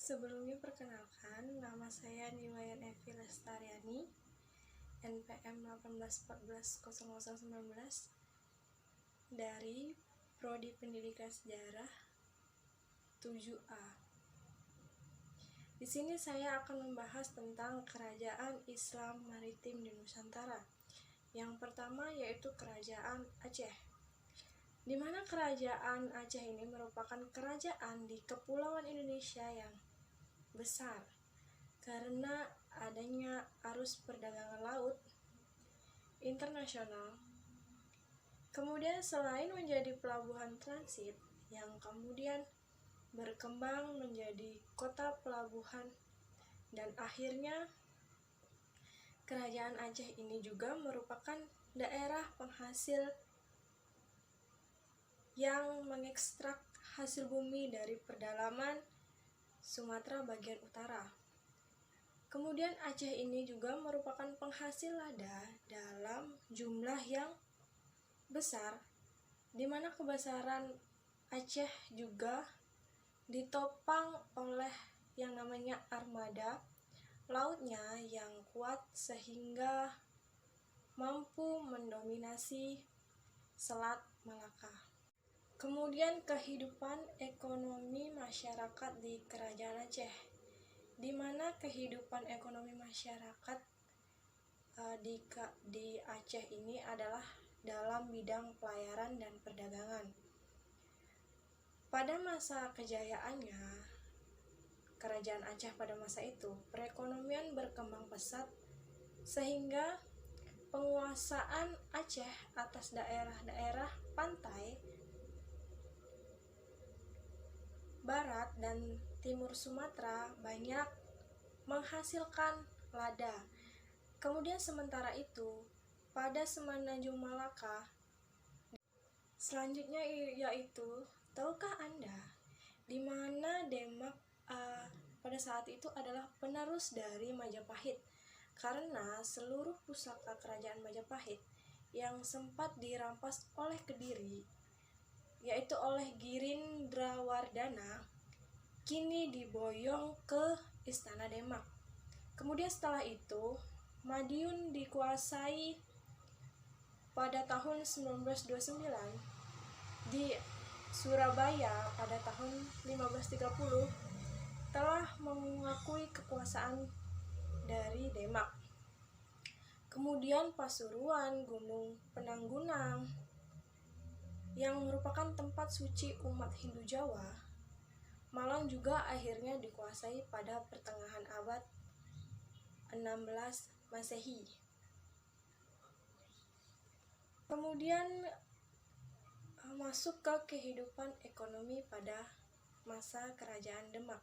Sebelumnya perkenalkan, nama saya Niwayan Evi Lestariani, NPM 18140019 dari Prodi Pendidikan Sejarah 7A. Di sini saya akan membahas tentang kerajaan Islam maritim di Nusantara. Yang pertama yaitu Kerajaan Aceh. Di mana Kerajaan Aceh ini merupakan kerajaan di Kepulauan Indonesia yang besar karena adanya arus perdagangan laut internasional. Kemudian selain menjadi pelabuhan transit yang kemudian berkembang menjadi kota pelabuhan, dan akhirnya Kerajaan Aceh ini juga merupakan daerah penghasil yang mengekstrak hasil bumi dari pedalaman Sumatera bagian utara. Kemudian Aceh ini juga merupakan penghasil lada dalam jumlah yang besar, di mana kebesaran Aceh juga ditopang oleh yang namanya armada lautnya yang kuat sehingga mampu mendominasi Selat Malaka. Kemudian kehidupan ekonomi masyarakat di Kerajaan Aceh, di mana kehidupan ekonomi masyarakat di Aceh ini adalah dalam bidang pelayaran dan perdagangan. Pada masa kejayaannya, Kerajaan Aceh pada masa itu, perekonomian berkembang pesat sehingga penguasaan Aceh atas daerah-daerah pantai barat dan timur Sumatera banyak menghasilkan lada. Kemudian sementara itu, pada Semenanjung Malaka, selanjutnya yaitu, tahukah Anda di mana Demak pada saat itu adalah penerus dari Majapahit, karena seluruh pusaka kerajaan Majapahit yang sempat dirampas oleh Kediri, yaitu oleh Girindrawardana, kini diboyong ke Istana Demak. Kemudian setelah itu, Madiun dikuasai pada tahun 1929, di Surabaya pada tahun 1530 telah mengakui kekuasaan dari Demak. Kemudian Pasuruan, Gunung Penanggunang yang merupakan tempat suci umat Hindu Jawa, Malang juga akhirnya dikuasai pada pertengahan abad 16 Masehi. Kemudian masuk ke kehidupan ekonomi pada masa Kerajaan Demak,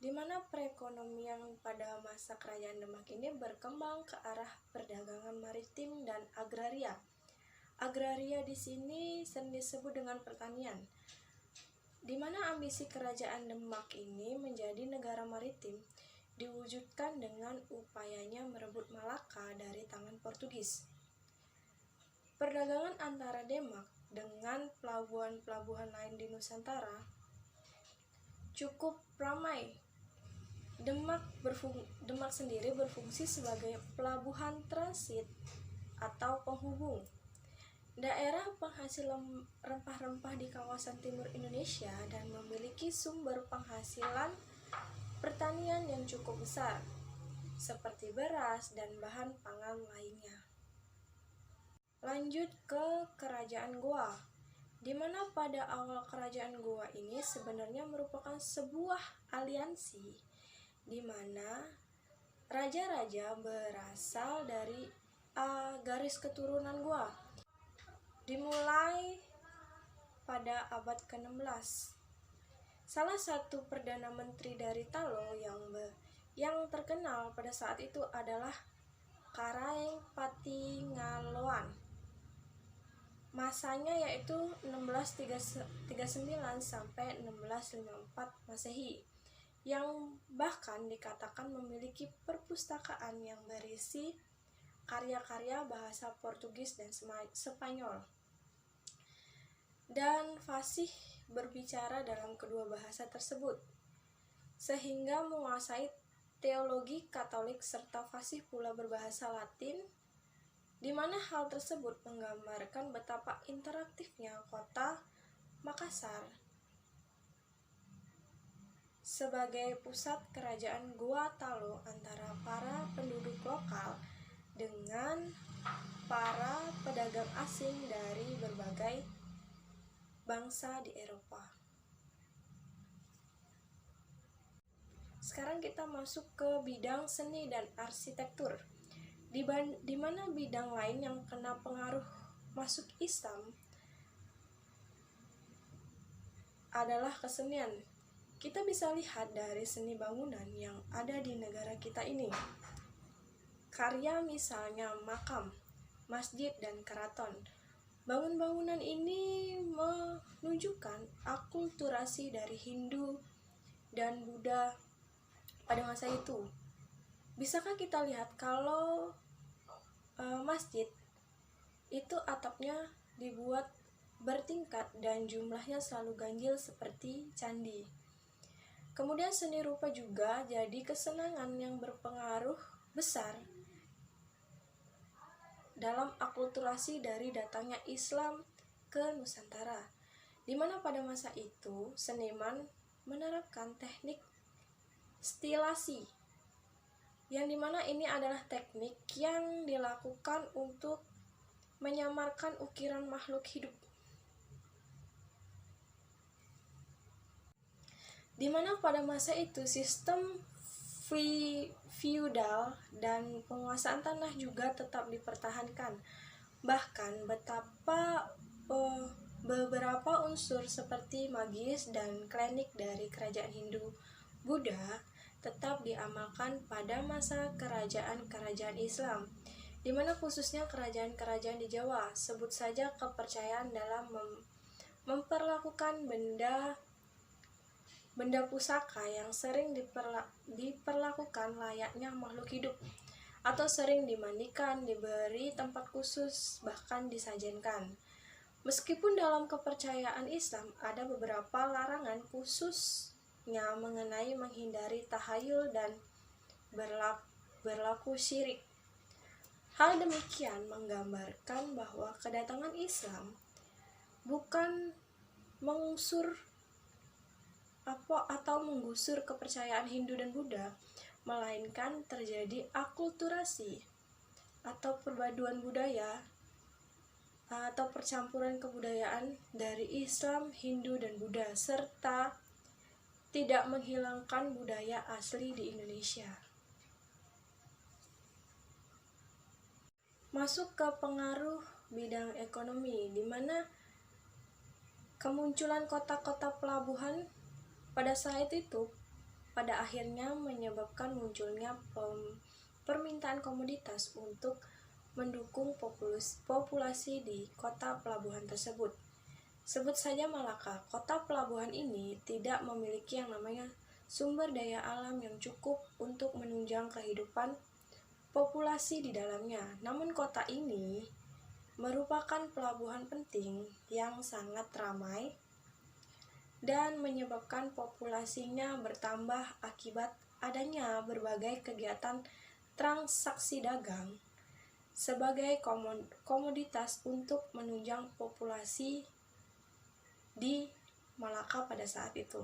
di mana perekonomian pada masa Kerajaan Demak ini berkembang ke arah perdagangan maritim dan agraria. Agraria di sini sering disebut dengan pertanian, di mana ambisi Kerajaan Demak ini menjadi negara maritim diwujudkan dengan upayanya merebut Malaka dari tangan Portugis. Perdagangan antara Demak dengan pelabuhan-pelabuhan lain di Nusantara cukup ramai. Demak sendiri berfungsi sebagai pelabuhan transit atau penghubung daerah penghasil rempah-rempah di kawasan timur Indonesia dan memiliki sumber penghasilan pertanian yang cukup besar, seperti beras dan bahan pangan lainnya. Lanjut ke Kerajaan Goa, di mana pada awal Kerajaan Goa ini sebenarnya merupakan sebuah aliansi di mana raja-raja berasal dari garis keturunan Goa, dimulai pada abad ke-16. Salah satu Perdana Menteri dari Talo yang terkenal pada saat itu adalah Karaeng Patingaloan. Masanya yaitu 1639 sampai 1654 Masehi, yang bahkan dikatakan memiliki perpustakaan yang berisi karya-karya bahasa Portugis dan Spanyol, dan fasih berbicara dalam kedua bahasa tersebut. sehingga menguasai teologi Katolik serta fasih pula berbahasa Latin, di mana hal tersebut menggambarkan betapa interaktifnya kota Makassar sebagai pusat kerajaan Gua Talo antara para penduduk lokal dengan para pedagang asing dari berbagai bangsa di Eropa. Sekarang kita masuk ke bidang seni dan arsitektur, di mana bidang lain yang kena pengaruh masuk Islam adalah kesenian. Kita bisa lihat dari seni bangunan yang ada di negara kita ini. Karya misalnya makam, masjid, dan keraton. Bangunan-bangunan ini menunjukkan akulturasi dari Hindu dan Buddha pada masa itu. Bisakah kita lihat kalau masjid itu atapnya dibuat bertingkat dan jumlahnya selalu ganjil seperti candi. Kemudian seni rupa juga jadi kesenangan yang berpengaruh besar dalam akulturasi dari datangnya Islam ke Nusantara, di mana pada masa itu seniman menerapkan teknik stilasi, yang dimana ini adalah teknik yang dilakukan untuk menyamarkan ukiran makhluk hidup, di mana pada masa itu sistem feudal dan penguasaan tanah juga tetap dipertahankan. Bahkan betapa beberapa unsur seperti magis dan klinik dari kerajaan Hindu Buddha tetap diamalkan pada masa kerajaan-kerajaan Islam, di mana khususnya kerajaan-kerajaan di Jawa. Sebut saja kepercayaan dalam memperlakukan benda pusaka yang sering diperlakukan layaknya makhluk hidup, atau sering dimandikan, diberi tempat khusus, bahkan disajenkan. Meskipun dalam kepercayaan Islam ada beberapa larangan khususnya mengenai menghindari tahayul dan berlaku syirik. Hal demikian menggambarkan bahwa kedatangan Islam bukan menggusur kepercayaan Hindu dan Buddha, melainkan terjadi akulturasi atau perpaduan budaya atau percampuran kebudayaan dari Islam, Hindu, dan Buddha, serta tidak menghilangkan budaya asli di Indonesia. Masuk ke pengaruh bidang ekonomi, di mana kemunculan kota-kota pelabuhan pada saat itu pada akhirnya menyebabkan munculnya permintaan komoditas untuk mendukung populasi di kota pelabuhan tersebut. Sebut saja Malaka. Kota pelabuhan ini tidak memiliki yang namanya sumber daya alam yang cukup untuk menunjang kehidupan populasi di dalamnya. Namun kota ini merupakan pelabuhan penting yang sangat ramai dan menyebabkan populasinya bertambah akibat adanya berbagai kegiatan transaksi dagang sebagai komoditas untuk menunjang populasi di Malaka pada saat itu.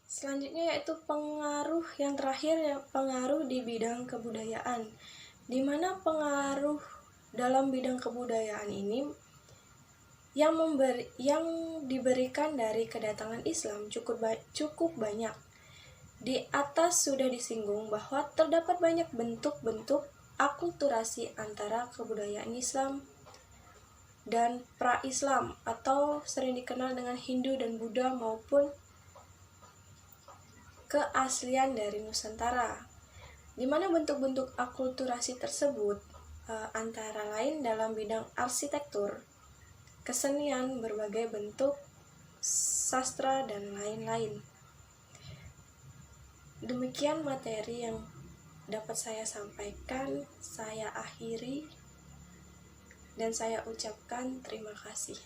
Selanjutnya yaitu pengaruh yang terakhir, pengaruh di bidang kebudayaan, di mana pengaruh dalam bidang kebudayaan ini yang diberikan dari kedatangan Islam cukup banyak. Di atas sudah disinggung bahwa terdapat banyak bentuk-bentuk akulturasi antara kebudayaan Islam dan pra-Islam atau sering dikenal dengan Hindu dan Buddha maupun keaslian dari Nusantara, di mana bentuk-bentuk akulturasi tersebut antara lain dalam bidang arsitektur, kesenian, berbagai bentuk, sastra, dan lain-lain. Demikian materi yang dapat saya sampaikan, saya akhiri, dan saya ucapkan terima kasih.